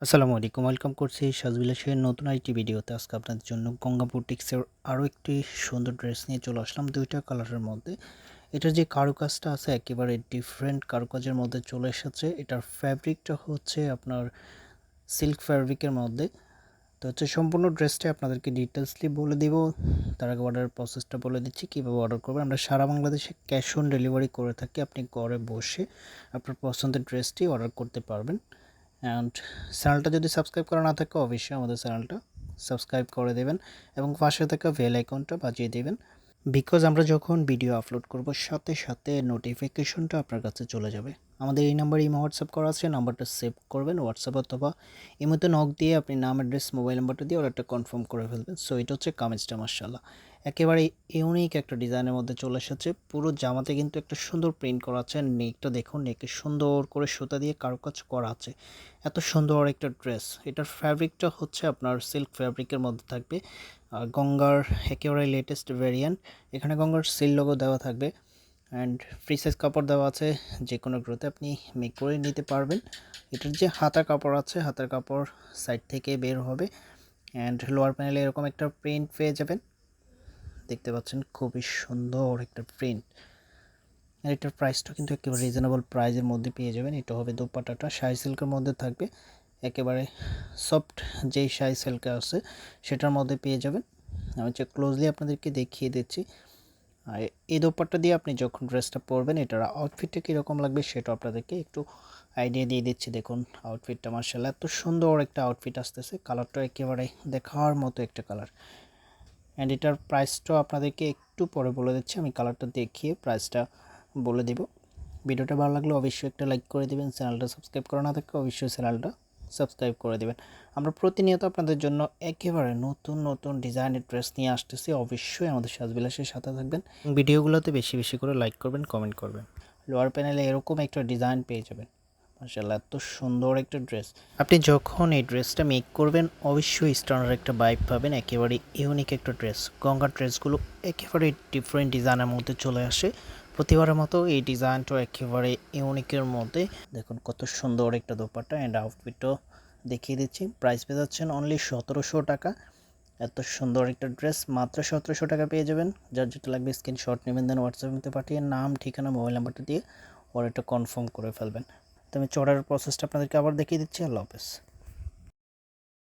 আসসালামু আলাইকুম, ওয়েলকাম করছি সাজবিলাসের নতুন আরেকটি ভিডিওতে। আজকে আপনাদের জন্য গঙ্গা বুটিক্সের আরও একটি সুন্দর ড্রেস নিয়ে চলে আসলাম দুইটা কালারের মধ্যে। এটার যে কারুকাজটা আছে একেবারে ডিফারেন্ট কারুকাজের মধ্যে চলে এসেছে। এটার ফ্যাব্রিকটা হচ্ছে আপনার সিল্ক ফ্যাব্রিকের মধ্যে। তো হচ্ছে সম্পূর্ণ ড্রেসটা আপনাদেরকে ডিটেলসলি বলে দিব। তার আগে অর্ডারের প্রসেসটা বলে দিচ্ছি কীভাবে অর্ডার করবেন। আমরা সারা বাংলাদেশে ক্যাশ অন ডেলিভারি করে থাকি। আপনি ঘরে বসে আপনার পছন্দের ড্রেসটি অর্ডার করতে পারবেন। অ্যান্ড চ্যানেলটা যদি সাবস্ক্রাইব করা না থাকে অবশ্যই আমাদের চ্যানেলটা সাবস্ক্রাইব করে দেবেন এবং পাশে থাকা বেল আইকনটা বাজিয়ে দেবেন, বিকজ আমরা যখন ভিডিও আপলোড করব সাথে সাথে নোটিফিকেশনটা আপনার কাছে চলে যাবে। আমাদের এই নাম্বার ইমো হোয়াটসঅ্যাপ করা আছে, নাম্বারটা সেভ করবেন হোয়াটসঅ্যাপ অথবা ইমোতে নক দিয়ে আপনি নাম অ্যাড্রেস মোবাইল নাম্বারটা দিয়ে অর্ডারটা কনফার্ম করে ফেলবেন। সো এটা হচ্ছে কামিজটা মাশাআল্লাহ একেবারে ইউনিক একটা ডিজাইনের মধ্যে চলে এসেছে। পুরো জামাতে কিন্তু একটা সুন্দর প্রিন্ট করা আছে। নেকটা দেখুন, নেকে সুন্দর করে সুতা দিয়ে কারুকাজ করা আছে। এত সুন্দর একটা ড্রেস। এটার ফ্যাব্রিকটা হচ্ছে আপনার সিল্ক ফ্যাব্রিকের মধ্যে থাকবে। গঙ্গার একেবারে লেটেস্ট ভ্যারিয়েন্ট। এখানে গঙ্গার সিল লোগো দেওয়া থাকবে অ্যান্ড ফ্রি সাইজ কাপড় দেওয়া আছে। যে কোনো গ্রোথে আপনি মেক করে নিতে পারবেন। এটার যে হাতার কাপড় আছে, হাতার কাপড় সাইড থেকে বের হবে অ্যান্ড লোয়ার প্যানেলে এরকম একটা প্রিন্ট পেয়ে যাবেন। দেখতে পাচ্ছেন খুবই সুন্দর একটা প্রিন্ট। আর এটার প্রাইসটা কিন্তু একেবারে রিজনেবল প্রাইসের মধ্যে পেয়ে যাবেন। এটা হবে দোপাট্টাটা শাড়ি সিল্কের মধ্যে থাকবে, একেবারে সফট যেই শাড়ি সিল্ক আছে সেটার মধ্যে পেয়ে যাবেন। আমি হচ্ছে ক্লোজলি আপনাদেরকে দেখিয়ে দিচ্ছি। আর এই দোপাট্টা দিয়ে আপনি যখন ড্রেসটা পরবেন এটার আউটফিটটা কীরকম লাগবে সেটা আপনাদেরকে একটু আইডিয়া দিয়ে দিচ্ছি। দেখুন আউটফিটটা মার্শাল্লাহ এত সুন্দর একটা আউটফিট আসতেছে। কালারটা একেবারে দেখার মতো একটা কালার। অ্যান্ড এটার প্রাইসটাও আপনাদেরকে একটু পরে বলে দিচ্ছি। আমি কালারটা দেখিয়ে প্রাইসটা বলে দিব। ভিডিওটা ভালো লাগলে অবশ্যই একটা লাইক করে দেবেন। চ্যানেলটা সাবস্ক্রাইব করা না থাকলে অবশ্যই চ্যানেলটা সাবস্ক্রাইব করে দেবেন। আমরা প্রতিনিয়ত আপনাদের জন্য একেবারে নতুন নতুন ডিজাইনের ড্রেস নিয়ে আসতেছি। অবশ্যই আমাদের সাজবিলাসের সাথে থাকবেন। ভিডিওগুলোতে বেশি বেশি করে লাইক করবেন, কমেন্ট করবেন। লোয়ার প্যানেলে এরকম একটা ডিজাইন পেয়ে যাবেন। মাশাআল্লাহ এত সুন্দর একটা ড্রেস। আপনি যখন এই ড্রেসটা মেক করবেন অবশ্যই স্ট্যান্ডার্ড একটা ভাইব পাবেন। একেবারে ইউনিক একটা ড্রেস। গঙ্গার ড্রেসগুলো একেবারে ডিফারেন্ট ডিজাইনের মধ্যে চলে আসে প্রতিবারের মতো। এই ডিজাইনটা একেবারে ইউনিকের মধ্যে। দেখুন কত সুন্দর একটা দোপাট্টা অ্যান্ড আউটফিটও দেখিয়ে দিচ্ছি। প্রাইস পেয়ে যাচ্ছেন অনলি 1700 টাকা। এত সুন্দর একটা ড্রেস মাত্র 1700 টাকা পেয়ে যাবেন। যার যেটা লাগবে স্ক্রিনশট নেবেন, দেন হোয়াটসঅ্যাপে পাঠিয়ে নাম, ঠিকানা, মোবাইল নাম্বারটা দিয়ে অর্ডারটা কনফার্ম করে ফেলবেন। তো আমি অর্ডারের প্রসেসটা আপনাদেরকে আবার দেখিয়ে দিচ্ছি। আল্লাহ হাফেজ।